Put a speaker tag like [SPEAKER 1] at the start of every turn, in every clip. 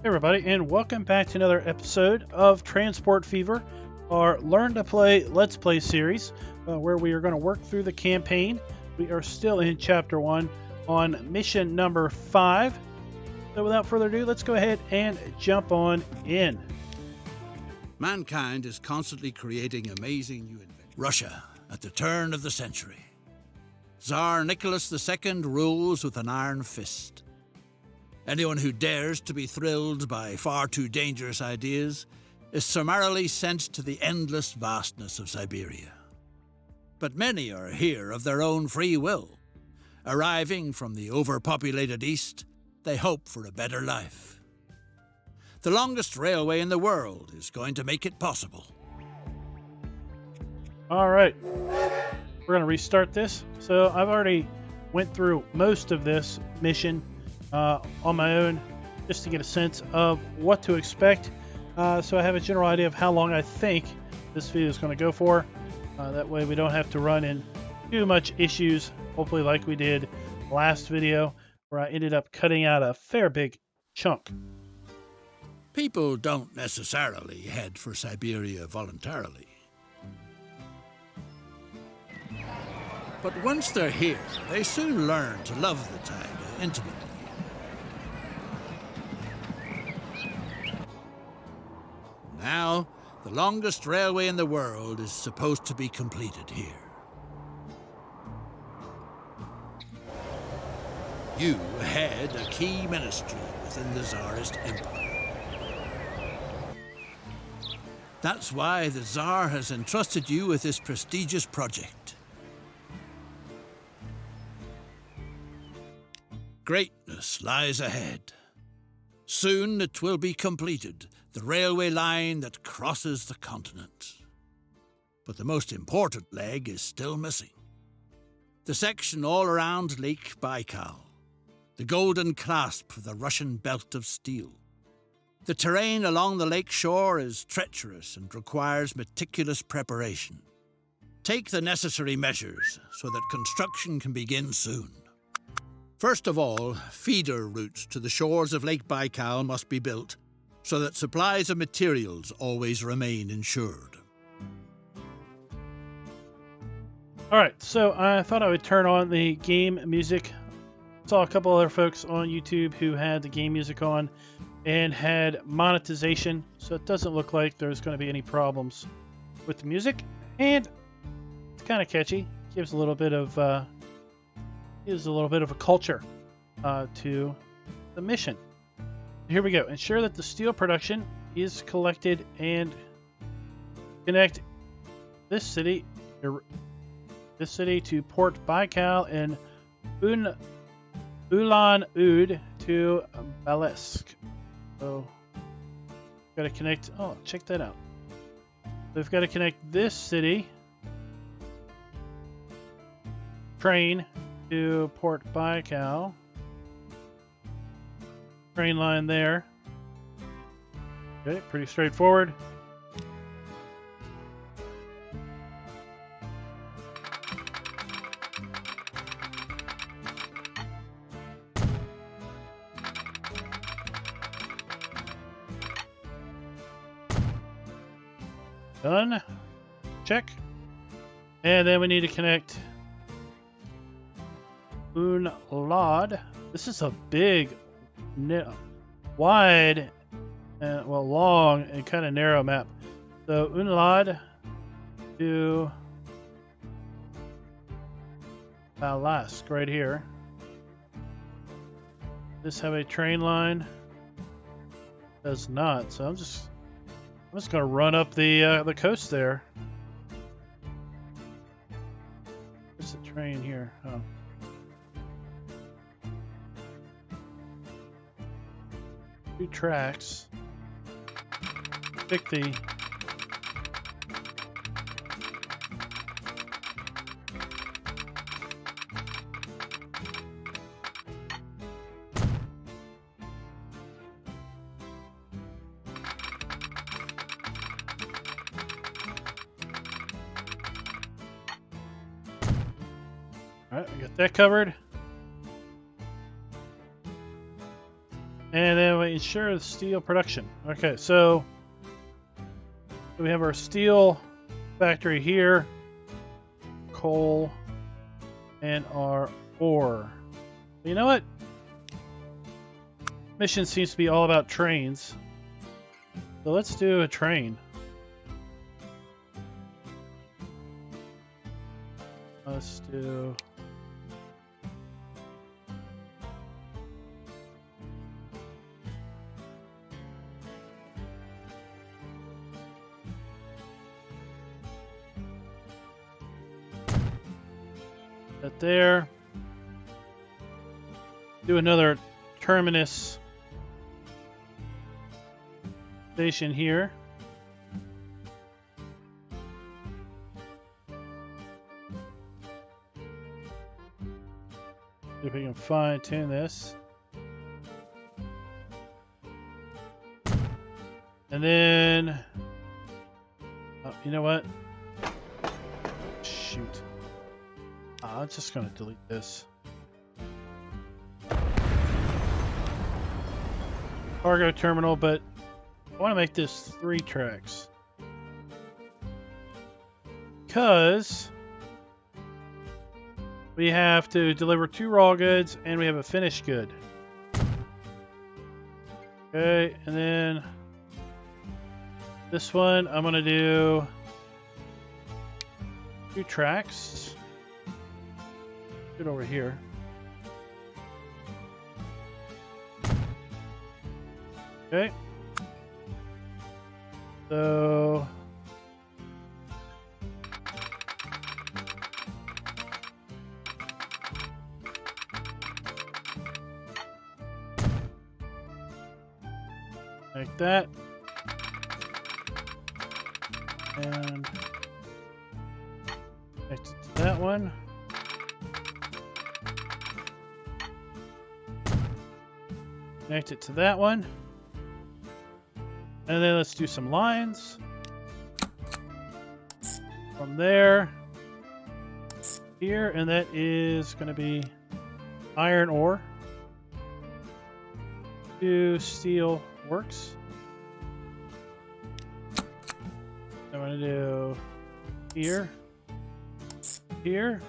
[SPEAKER 1] Hey everybody, and welcome back to another episode of Transport Fever, our Learn to Play Let's Play series, where we are going to work through the campaign. We are still in Chapter 1 on mission number 5. So without further ado, let's go ahead and jump on in.
[SPEAKER 2] Mankind is constantly creating amazing new inventions. Russia, at the turn of the century. Tsar Nicholas II rules with an iron fist. Anyone who dares to be thrilled by far too dangerous ideas is summarily sent to the endless vastness of Siberia. But many are here of their own free will. Arriving from the overpopulated East, they hope for a better life. The longest railway in the world is going to make it possible.
[SPEAKER 1] All right, we're going to restart this. So I've already went through most of this mission on my own, just to get a sense of what to expect. So I have a general idea of how long I think this video is going to go for. That way we don't have to run in too much issues, hopefully like we did last video, where I ended up cutting out a fair big chunk.
[SPEAKER 2] People don't necessarily head for Siberia voluntarily. But once they're here, they soon learn to love the taiga intimately. Now, the longest railway in the world is supposed to be completed here. You head a key ministry within the Tsarist Empire. That's why the Tsar has entrusted you with this prestigious project. Greatness lies ahead. Soon it will be completed, the railway line that crosses the continent. But the most important leg is still missing. The section all around Lake Baikal, the golden clasp of the Russian belt of steel. The terrain along the lake shore is treacherous and requires meticulous preparation. Take the necessary measures so that construction can begin soon. First of all, feeder routes to the shores of Lake Baikal must be built so that supplies of materials always remain insured.
[SPEAKER 1] All right, so I thought I would turn on the game music. Saw a couple other folks on YouTube who had the game music on and had monetization, so it doesn't look like there's going to be any problems with the music. And it's kind of catchy. Gives a little bit of a culture to the mission. Here we go. Ensure that the steel production is collected and connect this city to Port Baikal and Ulan-Ude to Balisk. So, got to connect. Oh, check that out. We've got to connect this city train to Port Baikal. Train line there. Okay, pretty straightforward. Done. Check. And then we need to connect Unlad. This is a big, wide, long and kind of narrow map. So Unlad to Balask right here. Does this have a train line? Does not. So I'm just gonna run up the coast there. There's a train here. Oh. Two tracks. Pick the All right, we got that covered. And then we ensure the steel production. Okay, so we have our steel factory here, coal, and our ore. You know what? Mission seems to be all about trains. So let's do a train. Let's do... that there. Do another terminus station here. See if we can fine tune this. And then, oh, you know what? Shoot. I'm just going to delete this. Cargo terminal, but I want to make this 3 tracks. Because we have to deliver 2 raw goods and we have a finished good. Okay, and then this one I'm going to do 2 tracks. Get over here. Okay. So like that. And connect it to that one. Connect it to that one. And then let's do some lines. From there, here, and that is going to be iron ore. To steel works. I'm going to do here, here.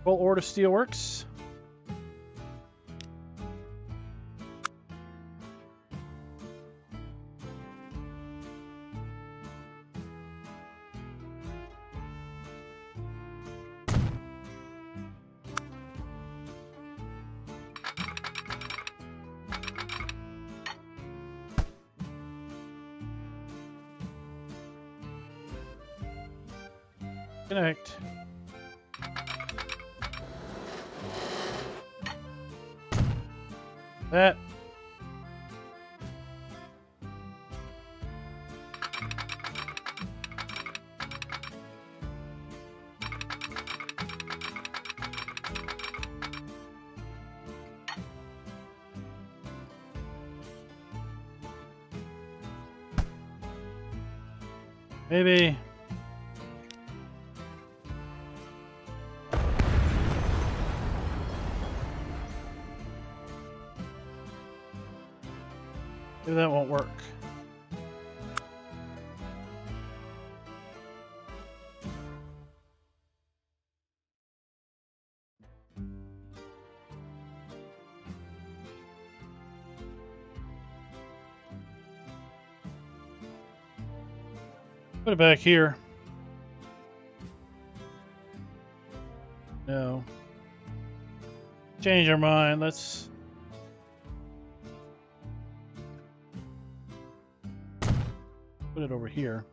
[SPEAKER 1] Full ore to steel works. Connect. That. Maybe. Maybe that won't work. Put it back here. No. Change our mind. Let's put it over here.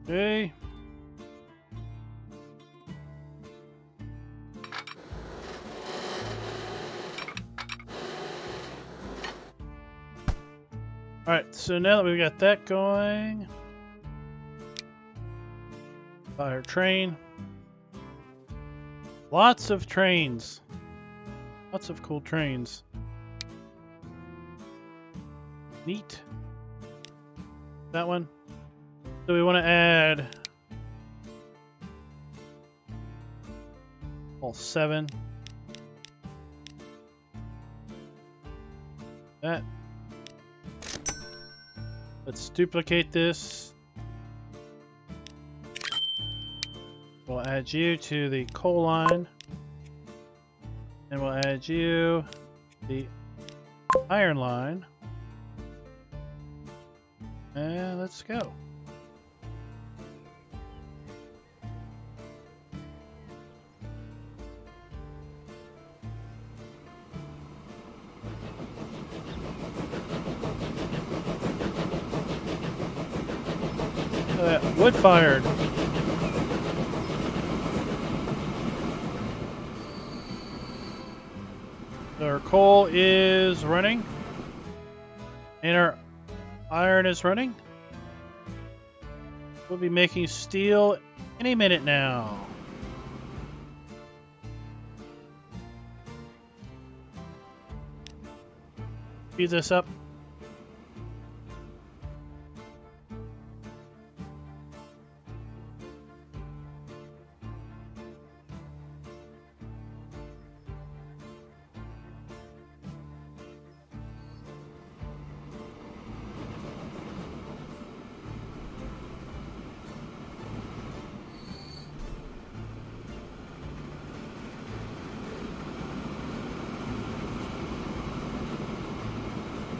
[SPEAKER 1] Okay. Alright, so now that we've got that going, fire train. Lots of trains. Lots of cool trains. Neat. That one. So we want to add all 7. That. Let's duplicate this. We'll add you to the coal line. And we'll add you the iron line. And let's go. Wood fired. Our coal is running. And our iron is running. We'll be making steel any minute now. Speed this up.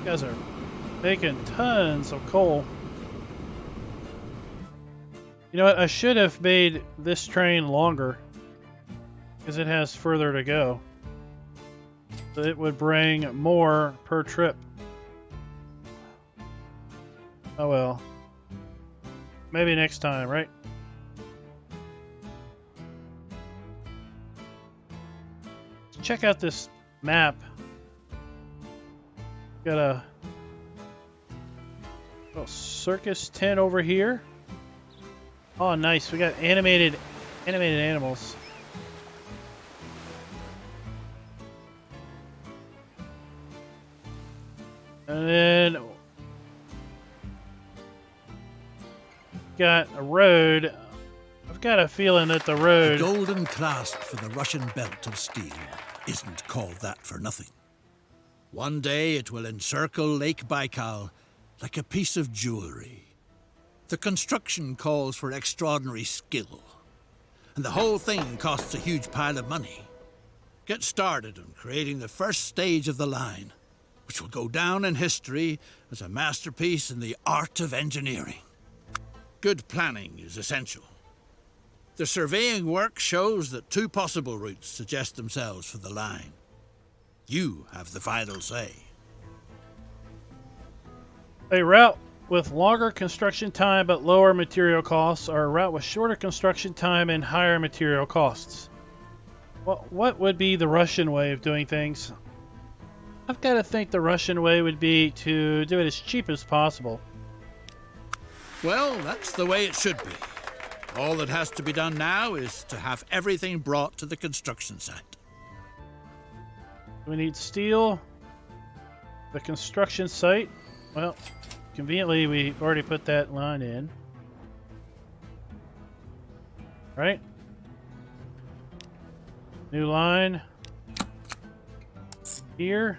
[SPEAKER 1] You guys are making tons of coal. You know what? I should have made this train longer because it has further to go. So it would bring more per trip. Oh well. Maybe next time, right? Check out this map. Got a little circus tent over here. Oh, nice. We got animated animals. And then got a road. I've got a feeling that the road...
[SPEAKER 2] The golden clasp for the Russian belt of steel isn't called that for nothing. One day it will encircle Lake Baikal like a piece of jewelry. The construction calls for extraordinary skill, and the whole thing costs a huge pile of money. Get started on creating the first stage of the line, which will go down in history as a masterpiece in the art of engineering. Good planning is essential. The surveying work shows that 2 possible routes suggest themselves for the line. You have the final say.
[SPEAKER 1] A route with longer construction time but lower material costs, or a route with shorter construction time and higher material costs. Well, what would be the Russian way of doing things? I've got to think the Russian way would be to do it as cheap as possible.
[SPEAKER 2] Well, that's the way it should be. All that has to be done now is to have everything brought to the construction site.
[SPEAKER 1] We need steel. The construction site. Well, conveniently, we've already put that line in. Right? New line. Here.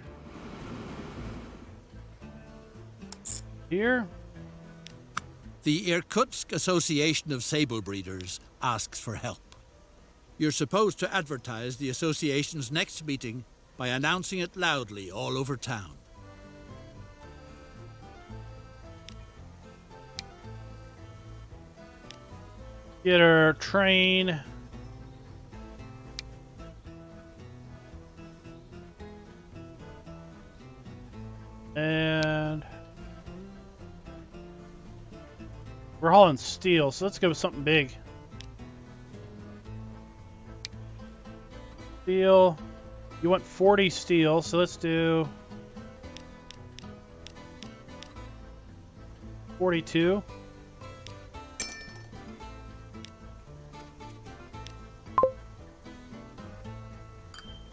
[SPEAKER 1] Here.
[SPEAKER 2] The Irkutsk Association of Sable Breeders asks for help. You're supposed to advertise the association's next meeting by announcing it loudly all over town.
[SPEAKER 1] Get our train. And We're hauling steel, so let's go with something big. Steel. You want 40 steel, so let's do 42.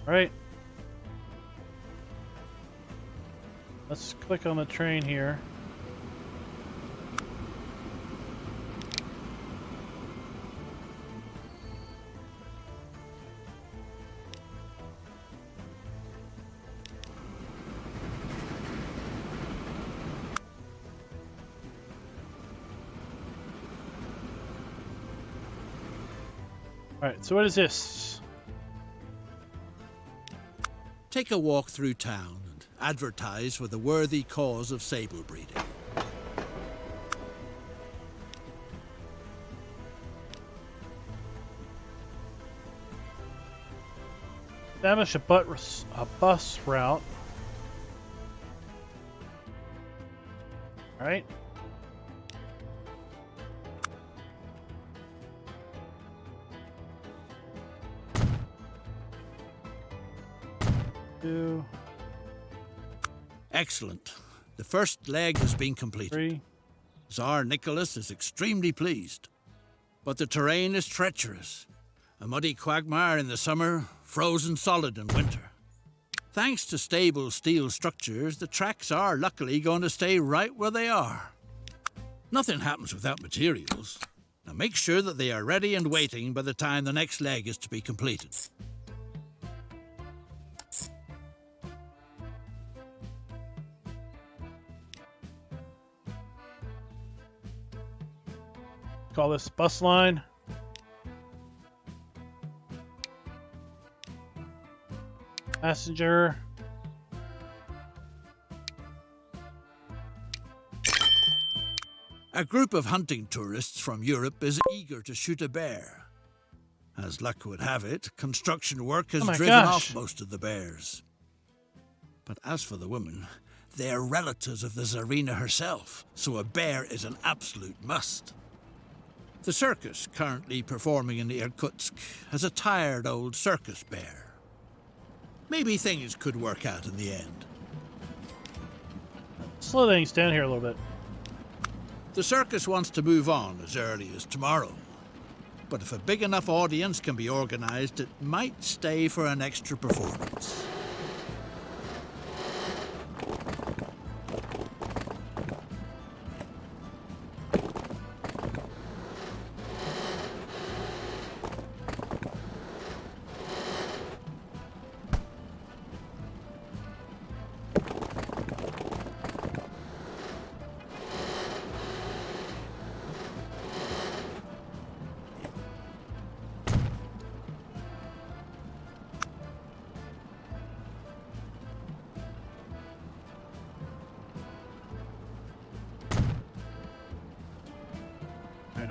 [SPEAKER 1] All right. Let's click on the train here. All right, so what is this?
[SPEAKER 2] Take a walk through town and advertise for the worthy cause of sable breeding.
[SPEAKER 1] Establish a bus route. All right. Two,
[SPEAKER 2] Excellent. The first leg has been completed.
[SPEAKER 1] 3.
[SPEAKER 2] Tsar Nicholas is extremely pleased. But the terrain is treacherous. A muddy quagmire in the summer, frozen solid in winter. Thanks to stable steel structures, the tracks are luckily going to stay right where they are. Nothing happens without materials. Now make sure that they are ready and waiting by the time the next leg is to be completed.
[SPEAKER 1] Call this bus line. Passenger.
[SPEAKER 2] A group of hunting tourists from Europe is eager to shoot a bear. As luck would have it, construction work has driven off most of the bears. But as for the women, they are relatives of the Tsarina herself, so a bear is an absolute must. The circus currently performing in Irkutsk has a tired old circus bear. Maybe things could work out in the end.
[SPEAKER 1] Slow things down here a little bit.
[SPEAKER 2] The circus wants to move on as early as tomorrow. But if a big enough audience can be organized, it might stay for an extra performance.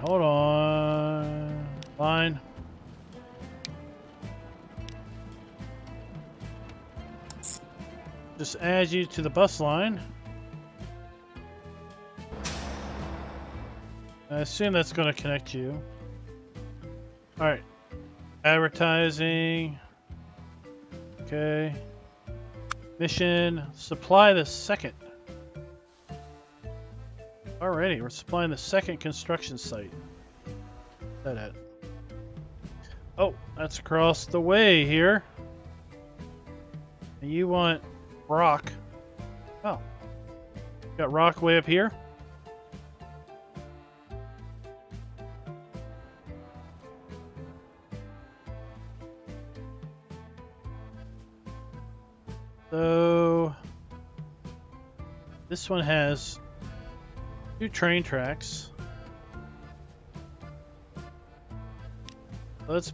[SPEAKER 1] Hold on. Line. Just add you to the bus line. I assume that's going to connect you. Alright. Advertising. Okay. Mission. Supply the second. Alrighty, we're supplying the second construction site. Is that it? Oh, that's across the way here. And you want rock. Oh. Got rock way up here. So this one has 2 train tracks. Let's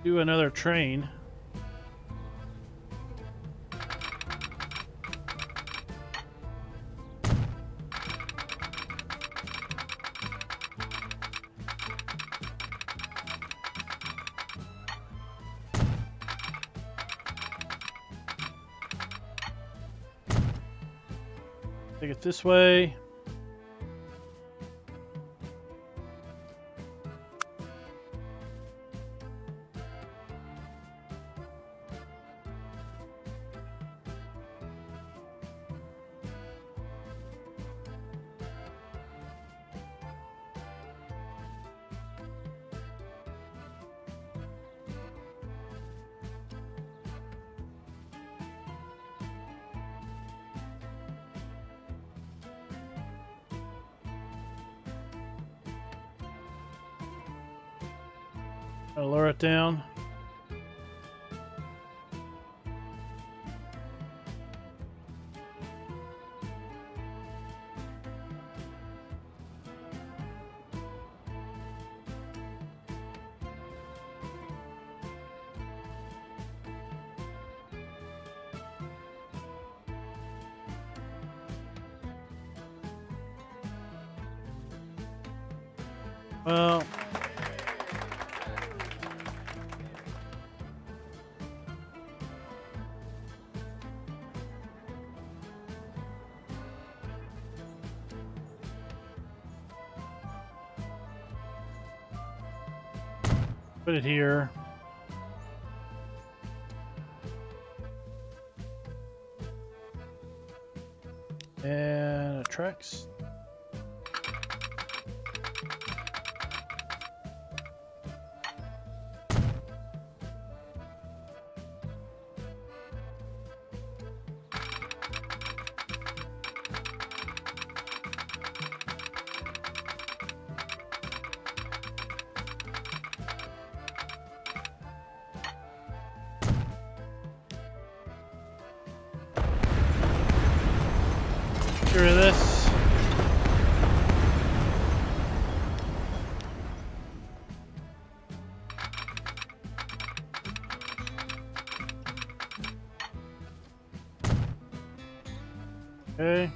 [SPEAKER 1] do another train. Take it this way. I'll lower it down. Well, put it here. And it tracks. Get rid of this. Okay.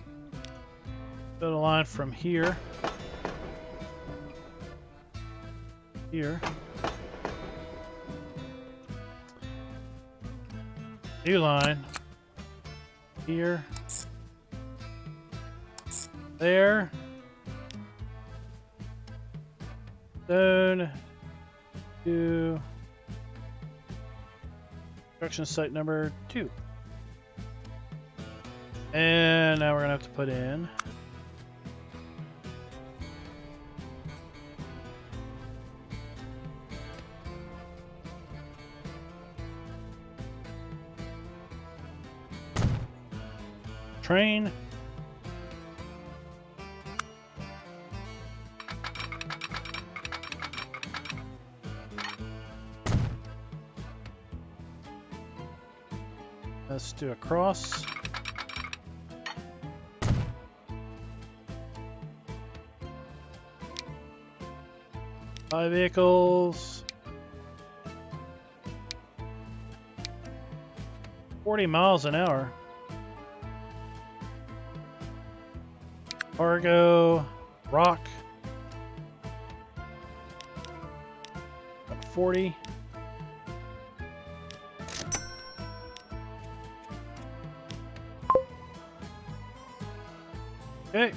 [SPEAKER 1] Build a line from here. Here. New line. Here. There. Stone. To construction site number 2. And now we're gonna have to put in train. Let's do a cross. Five vehicles. 40 miles an hour. Cargo, rock. 40. Okay.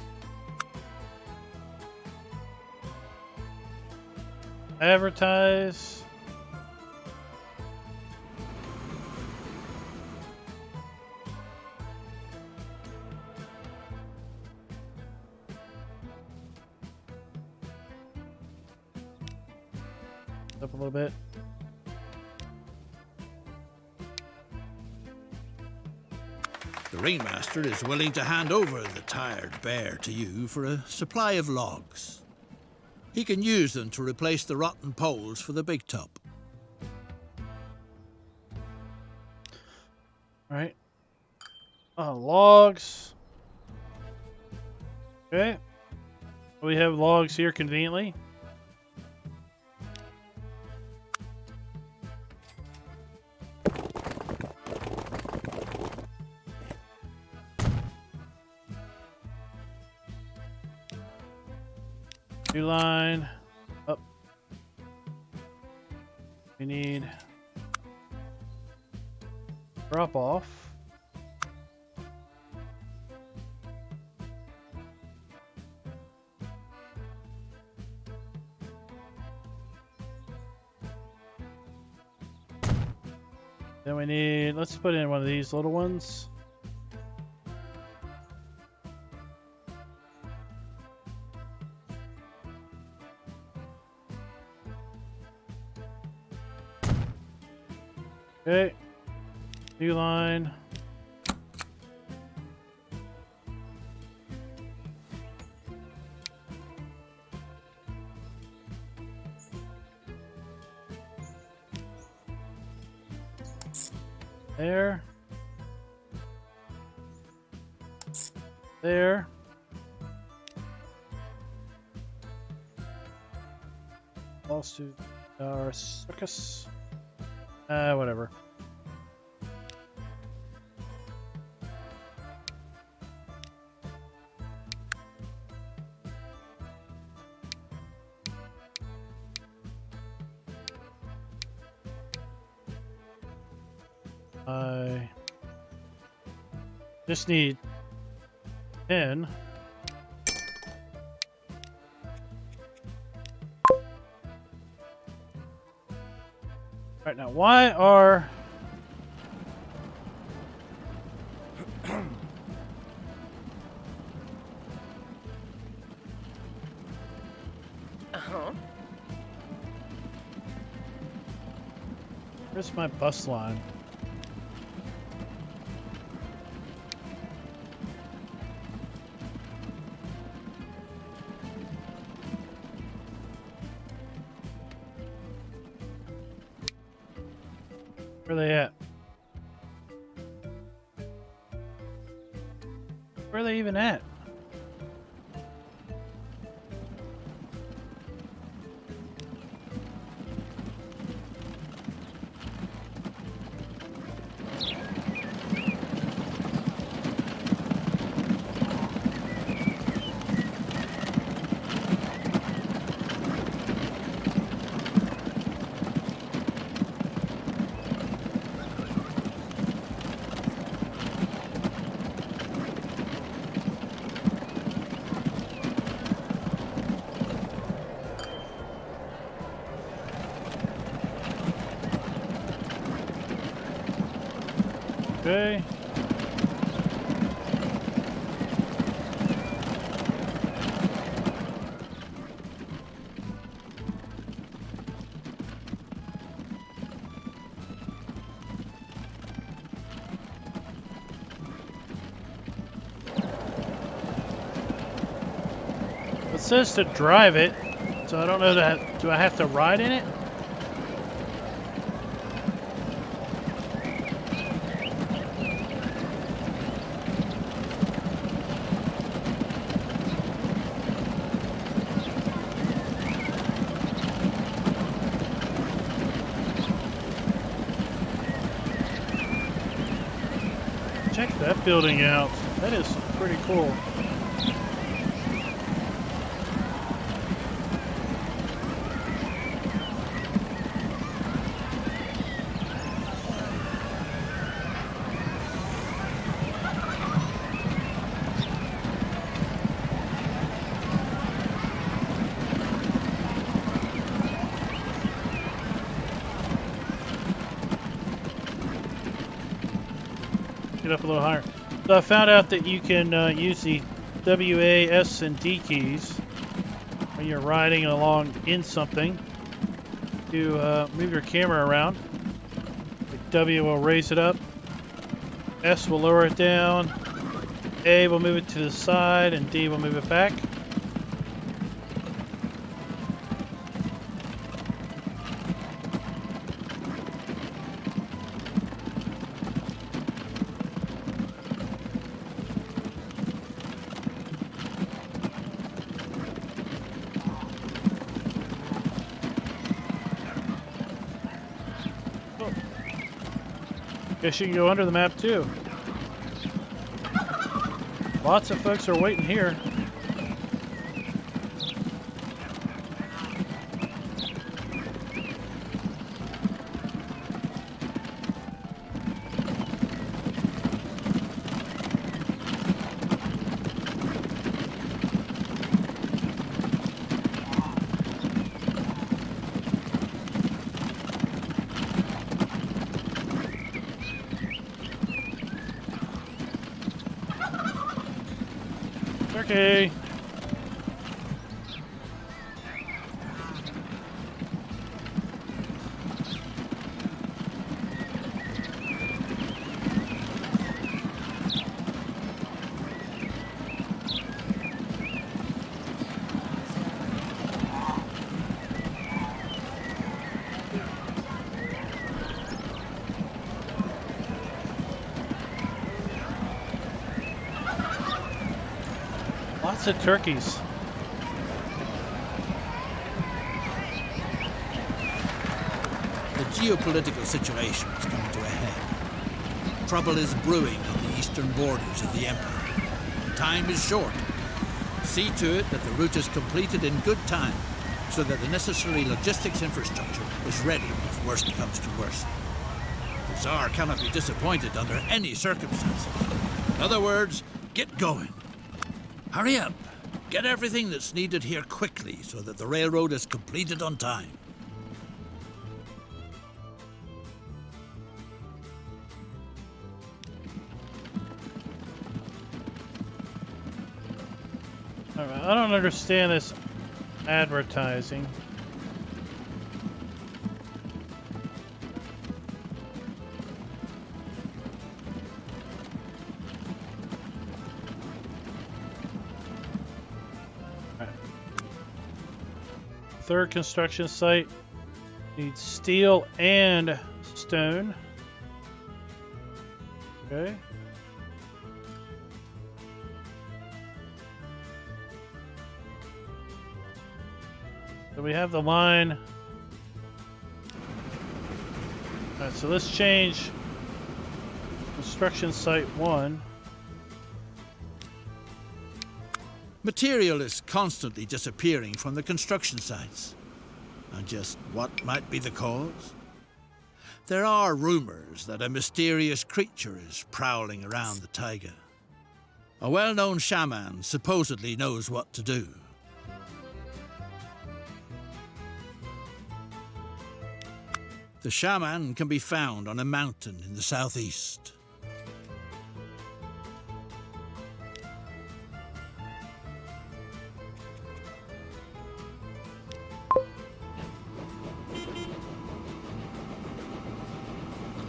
[SPEAKER 1] Advertise. Up a little bit.
[SPEAKER 2] The ringmaster is willing to hand over the tired bear to you for a supply of logs. He can use them to replace the rotten poles for the big tub.
[SPEAKER 1] All right. Logs. Okay. We have logs here conveniently. New line up. We need drop off. Then we need, let's put in one of these little ones. Okay, new line. There. There. Also, our circus. Whatever. I just need 10. Right now, why are where's my bus line? Where are they at? Where are they even at? Okay. It says to drive it, so I don't know that. Do I have to ride in it? Check that building out. That is pretty cool. Get up a little higher. So I found out that you can use the W, A, S, and D keys when you're riding along in something to move your camera around. Like W will raise it up, S will lower it down, A will move it to the side, and D will move it back. Guess you can go under the map too. Lots of folks are waiting here. Okay. Lots of turkeys.
[SPEAKER 2] The geopolitical situation is coming to a head. Trouble is brewing on the eastern borders of the Empire. Time is short. See to it that the route is completed in good time, so that the necessary logistics infrastructure is ready if worst comes to worst. The Tsar cannot be disappointed under any circumstances. In other words, get going. Hurry up. Get everything that's needed here quickly so that the railroad is completed on time.
[SPEAKER 1] All right, I don't understand this advertising. All right. Third construction site needs steel and stone. Okay. So we have the line. All right, so let's change construction site 1.
[SPEAKER 2] Material is constantly disappearing from the construction sites. And just what might be the cause? There are rumors that a mysterious creature is prowling around the taiga. A well-known shaman supposedly knows what to do. The shaman can be found on a mountain in the southeast.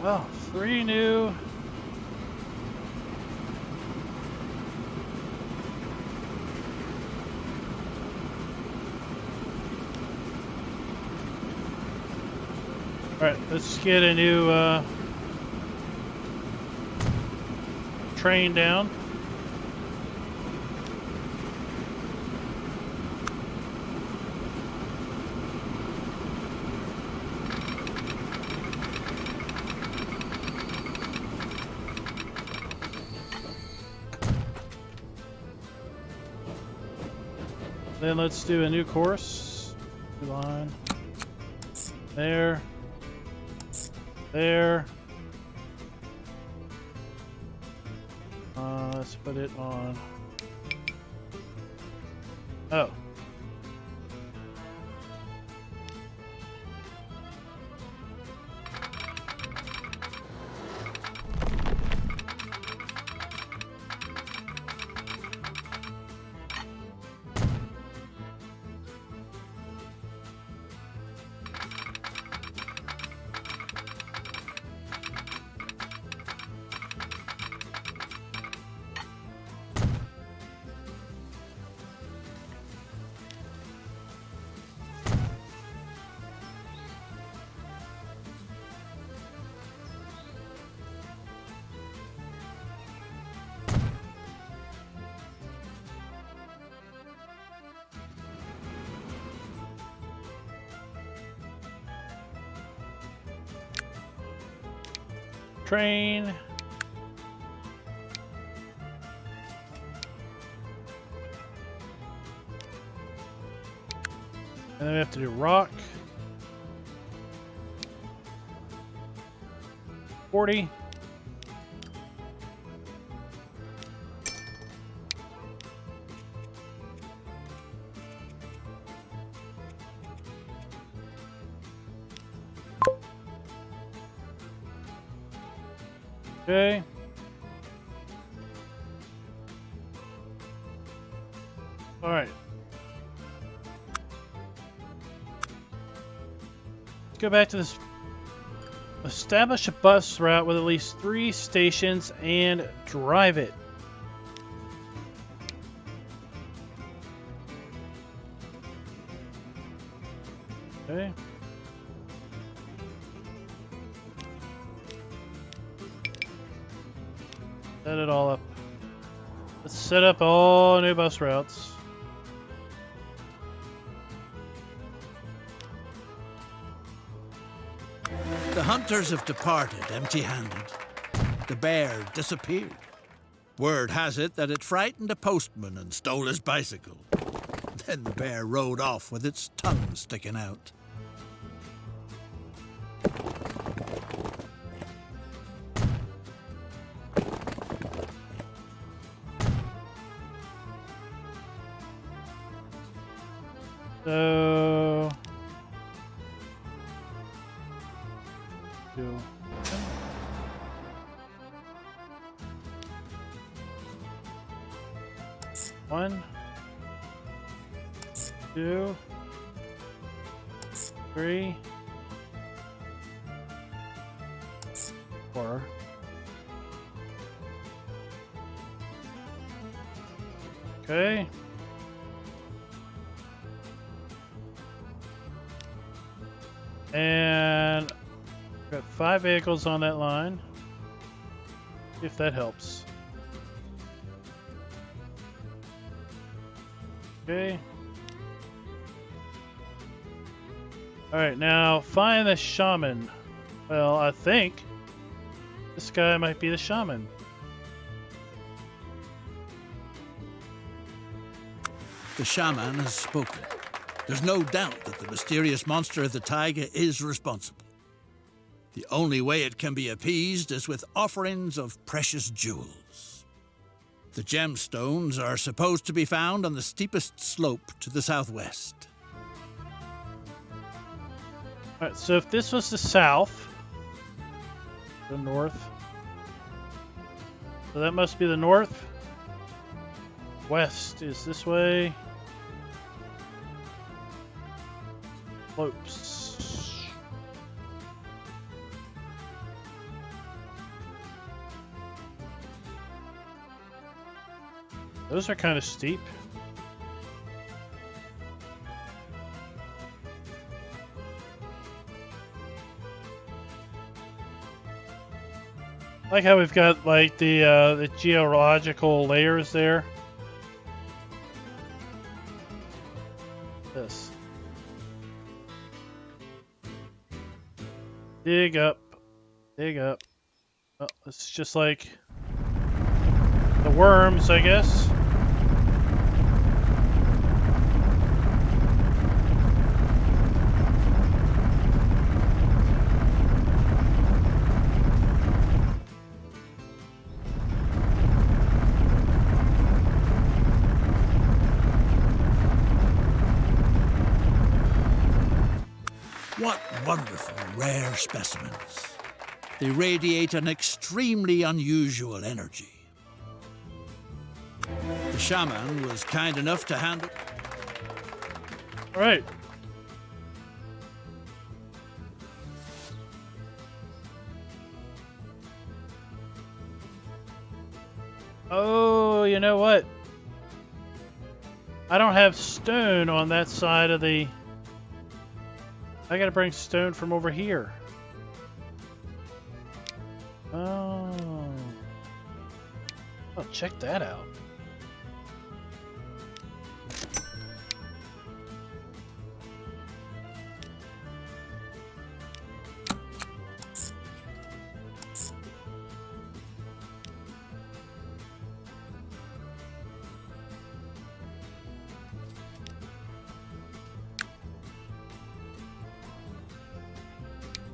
[SPEAKER 1] Oh, 3 new. All right, let's get a new train down. Then let's do a new course. New line. There. There. Let's put it on. Oh. Train. And then we have to do rock. 40. Okay. All right. Let's go back to this. Establish a bus route with at least 3 stations and drive it. Okay. Set it all up. Let's Let's set up all new bus routes.
[SPEAKER 2] The hunters have departed empty-handed. The bear disappeared. Word has it that it frightened a postman and stole his bicycle. Then the bear rode off with its tongue sticking out.
[SPEAKER 1] So... two. One, two, three, four. Okay. And got 5 vehicles on that line. If that helps. Okay. Alright, now find the shaman. Well, I think this guy might be the shaman.
[SPEAKER 2] The shaman has spoken. There's no doubt that the mysterious monster of the taiga is responsible. The only way it can be appeased is with offerings of precious jewels. The gemstones are supposed to be found on the steepest slope to the southwest.
[SPEAKER 1] Alright, so if this was the south, the north, so that must be the north. West is this way. Slopes. Those are kind of steep. I like how we've got like the geological layers there. This. Dig up. Dig up. Oh, it's just like the worms, I guess.
[SPEAKER 2] What wonderful, rare specimens. They radiate an extremely unusual energy. The shaman was kind enough to handle...
[SPEAKER 1] All right. Oh, you know what? I don't have stone on that side of the... I gotta bring stone from over here. Oh. Oh, check that out.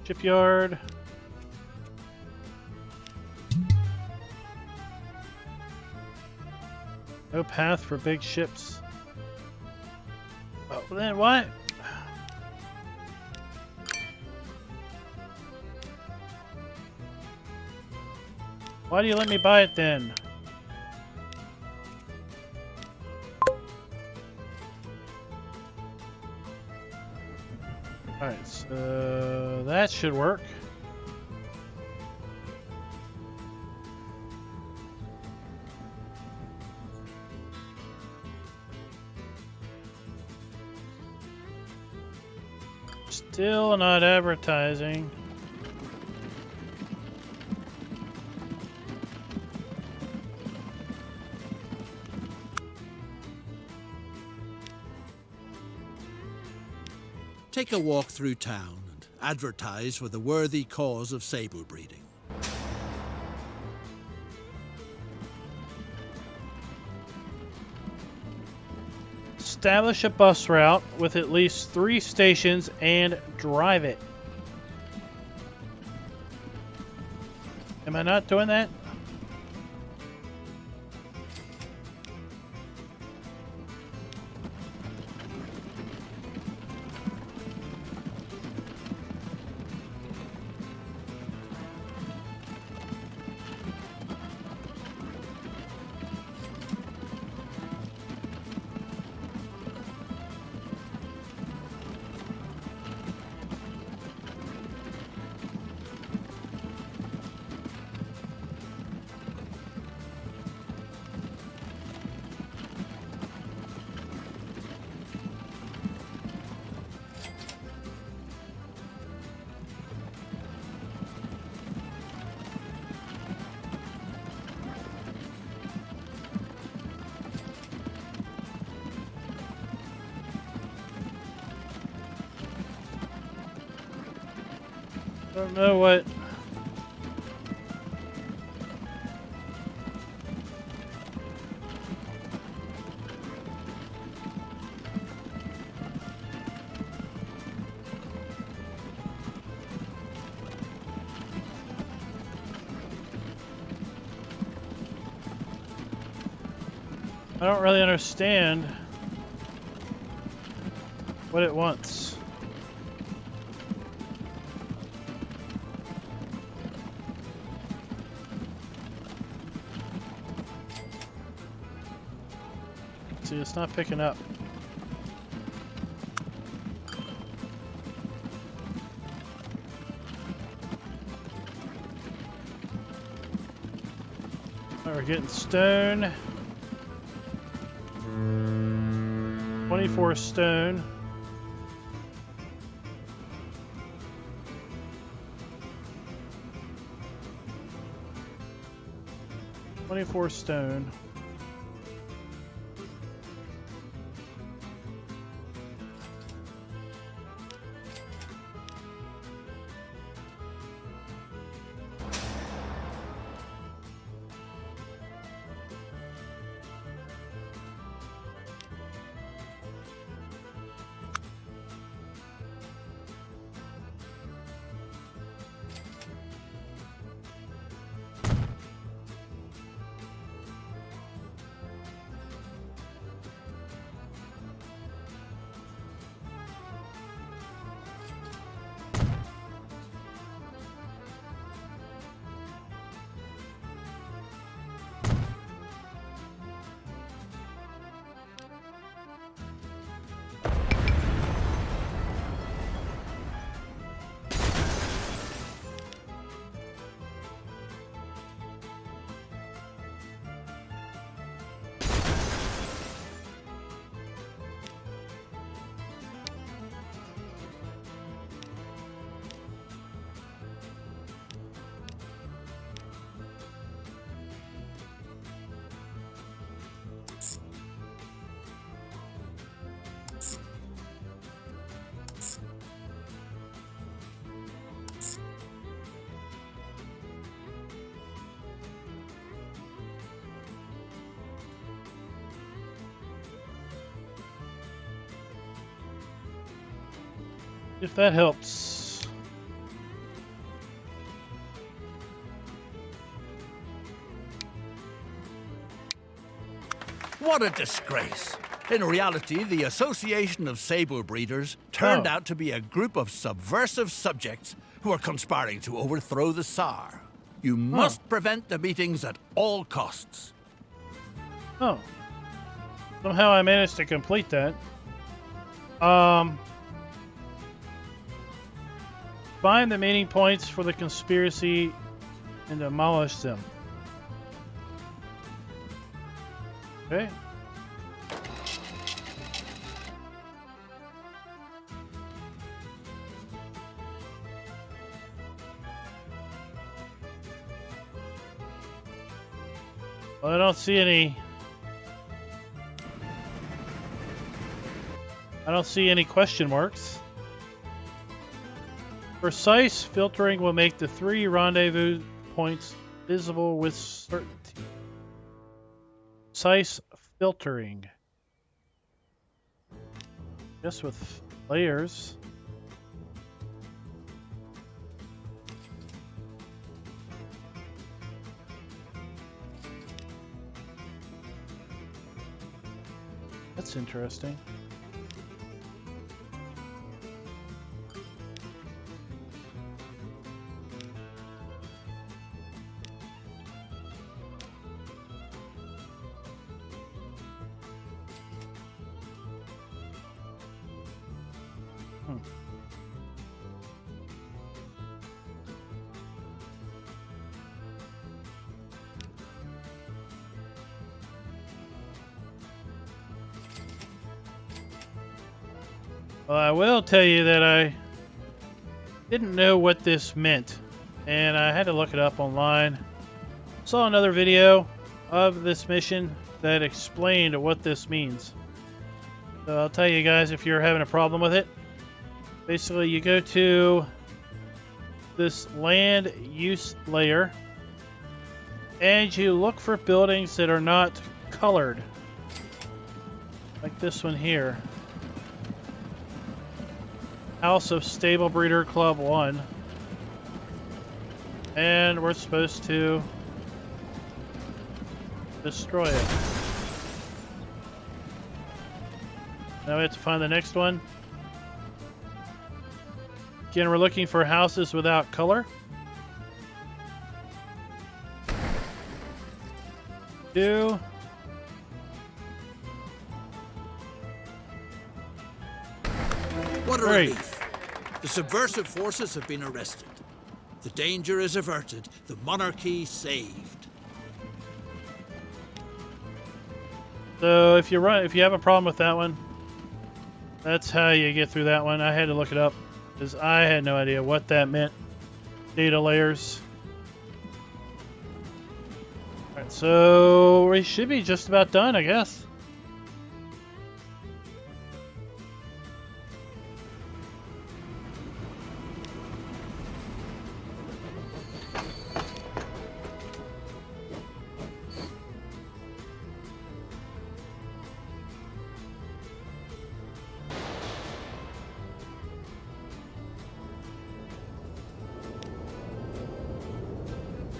[SPEAKER 1] Shipyard. No path for big ships. Oh, then what? Why do you let me buy it then? Alright, so that should work. Still not advertising.
[SPEAKER 2] Take a walk through town and advertise for the worthy cause of sable breeding.
[SPEAKER 1] Establish a bus route with at least 3 stations and drive it. Am I not doing that? I don't know what. I don't really understand what it wants. See, it's not picking up. Alright, we're getting stone. 24 stone. Stone. If that helps.
[SPEAKER 2] What a disgrace. In reality, the Association of Sable Breeders turned out to be a group of subversive subjects who are conspiring to overthrow the Tsar. You must prevent the meetings at all costs.
[SPEAKER 1] Oh. Somehow I managed to complete that. Find the meeting points for the conspiracy and demolish them. Okay. Well, I don't see any. I don't see any question marks. Precise filtering will make the 3 rendezvous points visible with certainty. Precise filtering. Just with layers. That's interesting. Well, I will tell you that I didn't know what this meant, and I had to look it up online. Saw another video of this mission that explained what this means. So I'll tell you guys if you're having a problem with it. Basically, you go to this land use layer, and you look for buildings that are not colored, like this one here. House of Stable Breeder Club 1. And we're supposed to destroy it. Now we have to find the next one. Again, we're looking for houses without color. 2.
[SPEAKER 2] What a relief. The subversive forces have been arrested. The danger is averted. The monarchy saved.
[SPEAKER 1] So if you have a problem with that one, that's how you get through that one. I had to look it up because I had no idea what that meant. Data layers. Alright, so we should be just about done, I guess.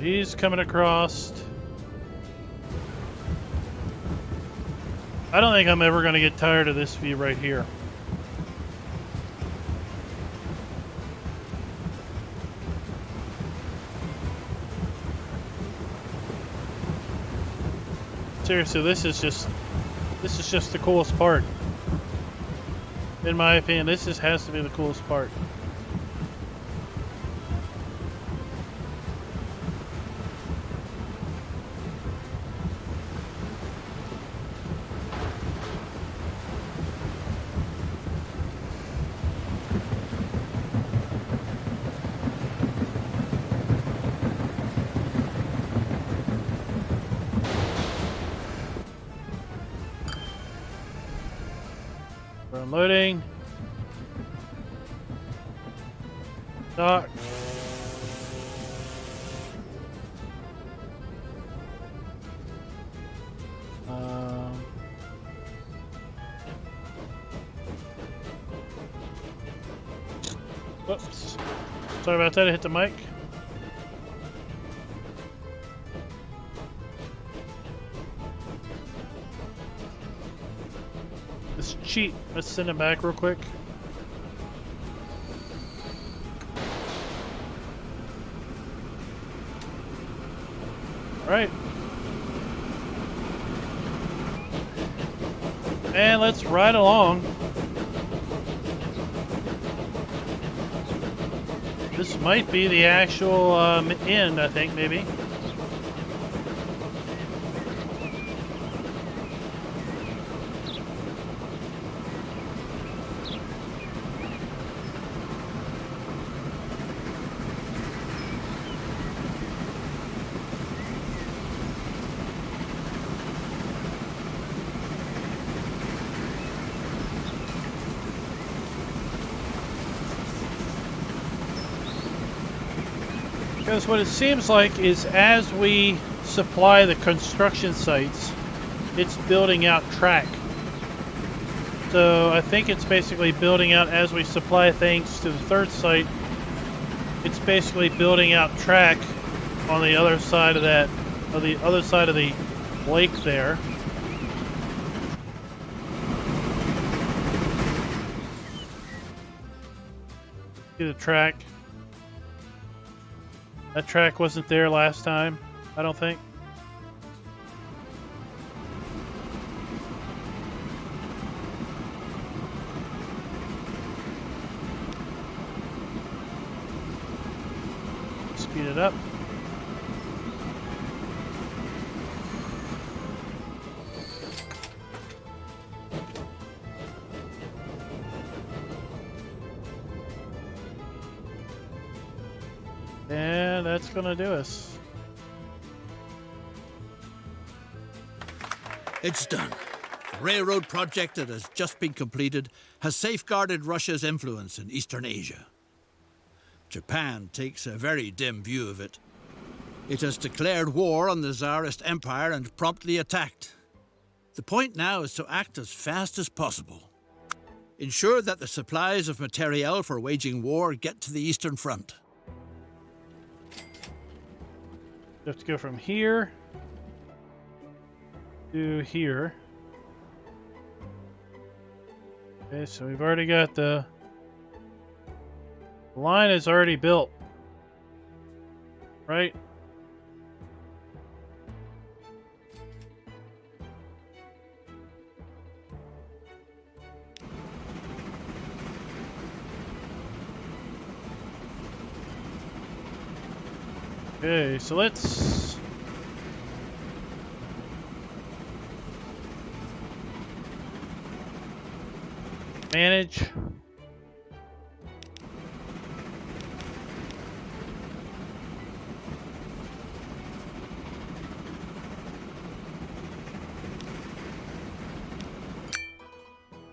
[SPEAKER 1] He's coming across. I don't think I'm ever going to get tired of this view right here. Seriously, this is just the coolest part. In my opinion, this just has to be the coolest part. We're unloading. Dock. Whoops. Sorry about that, I hit the mic. This cheat. Let's send him back real quick. Alright. And let's ride along. This might be the actual end, I think, maybe. Because what it seems like is as we supply the construction sites, it's building out track. So I think it's basically building out as we supply things to the third site. It's basically building out track on the other side of that, on the other side of the lake there. See the track. That track wasn't there last time, I don't think. Speed it up. And that's gonna do us.
[SPEAKER 2] It's done. The railroad project that has just been completed has safeguarded Russia's influence in Eastern Asia. Japan takes a very dim view of it. It has declared war on the Tsarist Empire and promptly attacked. The point now is to act as fast as possible. Ensure that the supplies of materiel for waging war get to the Eastern Front.
[SPEAKER 1] You have to go from here to here. Okay, so we've already got the line is already built, right? Okay, so let's manage.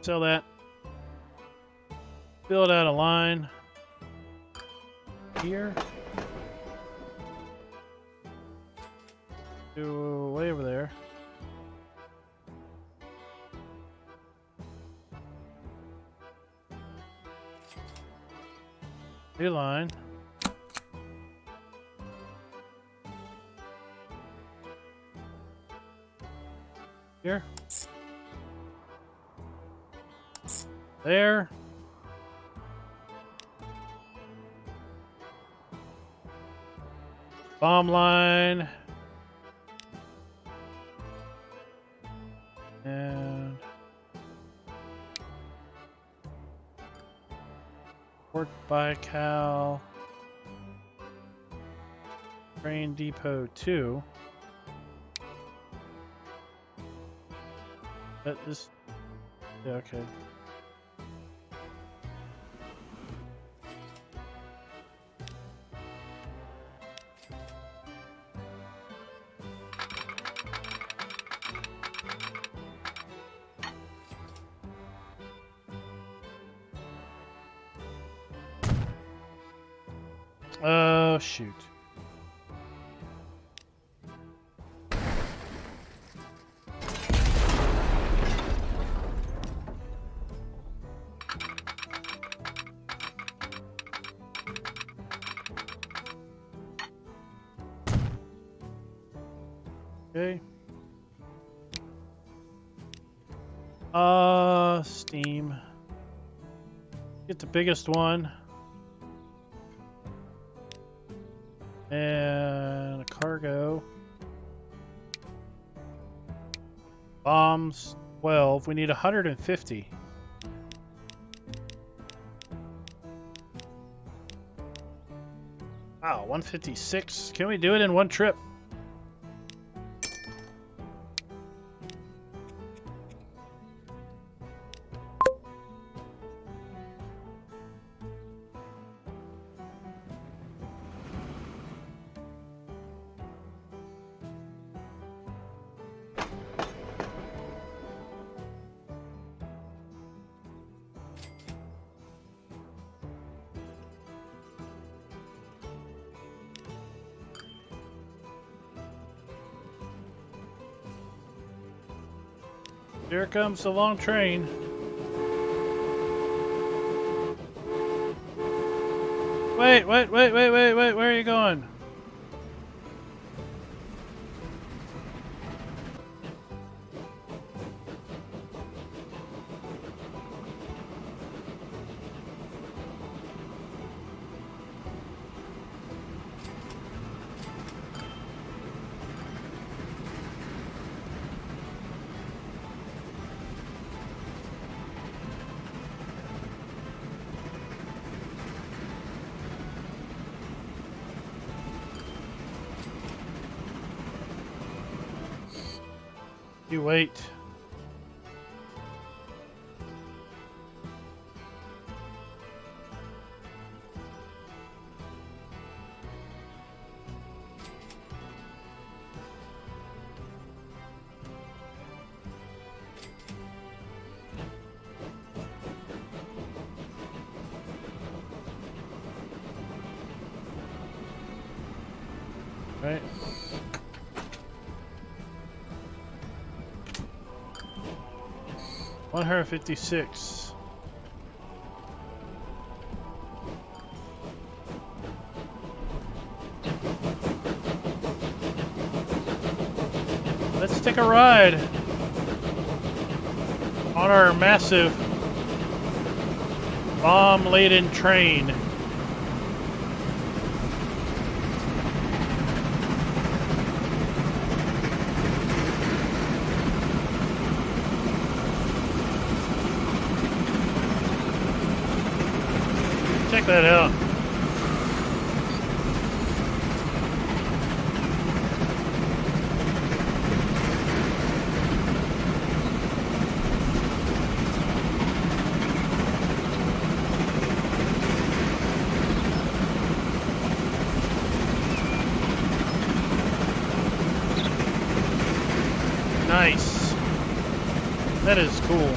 [SPEAKER 1] Sell that. Build out a line here. To way over there. New line. Here. There. Bomb line. And Port Baikal. Train Depot 2. That is, yeah, okay. Oh, shoot. Okay. Steam. Get the biggest one. And a cargo. Bombs, 12. We need 150. Wow, 156. Can we do it in one trip? Here comes the long train. Wait, where are you going? You wait. Right. $156. Let's take a ride on our massive bomb-laden train. Check that out. Nice. That is cool.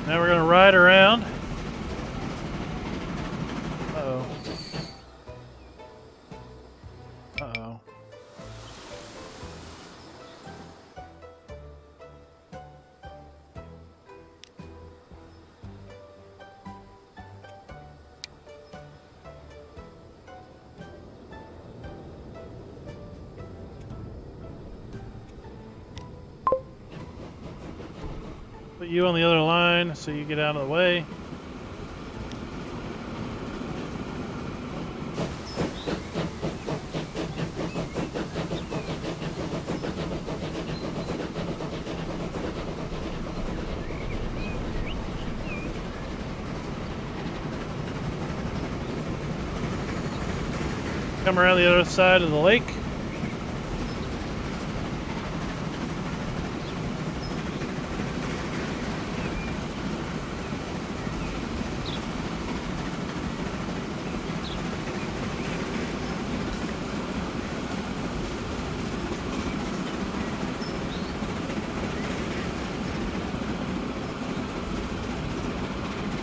[SPEAKER 1] Now we're going to ride around. Uh-oh. Uh-oh. Put you on the other line so you get out of the way. Come around the other side of the lake.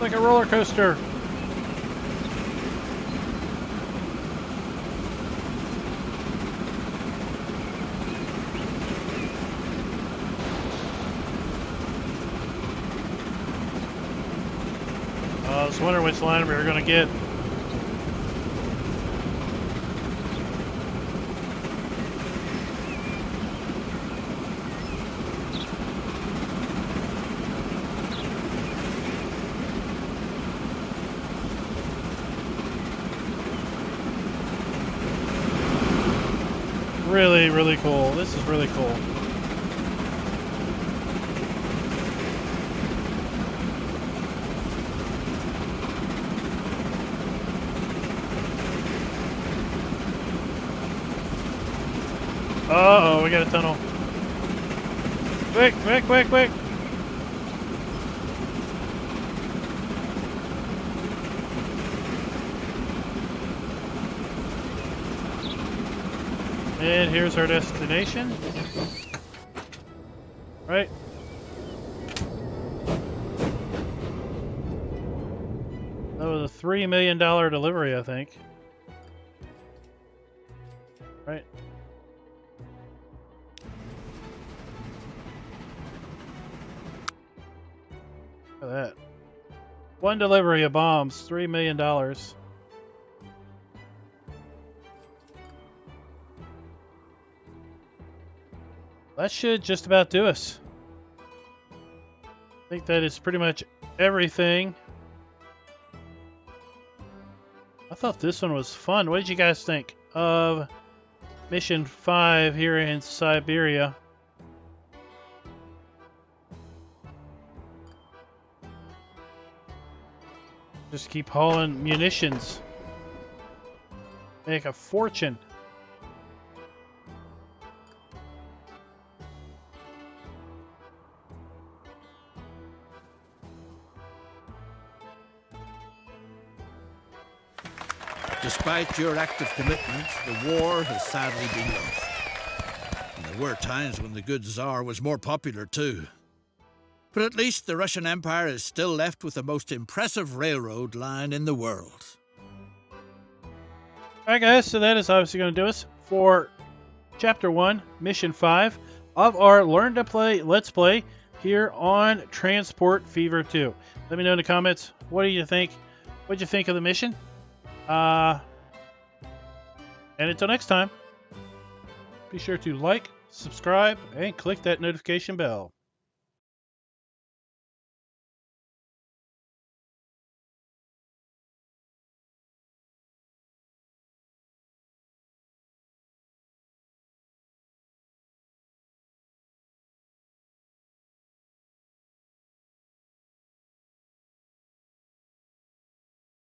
[SPEAKER 1] Like a roller coaster. I was wondering which line we were going to get. Really, really cool. This is really cool. Uh-oh, we got a tunnel. Quick, quick, quick, quick. And here's our destination. Right. a $3 million delivery, I think. Right. Look at that. One delivery of bombs, $3 million. That should just about do us. I think that is pretty much everything. I thought this one was fun. What did you guys think of Mission 5 here in Siberia? Just keep hauling munitions. Make a fortune.
[SPEAKER 2] Despite your active commitment, the war has sadly been lost. And there were times when the good Tsar was more popular too. But at least the Russian Empire is still left with the most impressive railroad line in the world.
[SPEAKER 1] Alright guys, so that is obviously going to do us for Chapter 1, Mission 5 of our Learn to Play Let's Play here on Transport Fever 2. Let me know in the comments, what do you think? What did you think of the mission? And until next time, be sure to like, subscribe, and click that notification bell.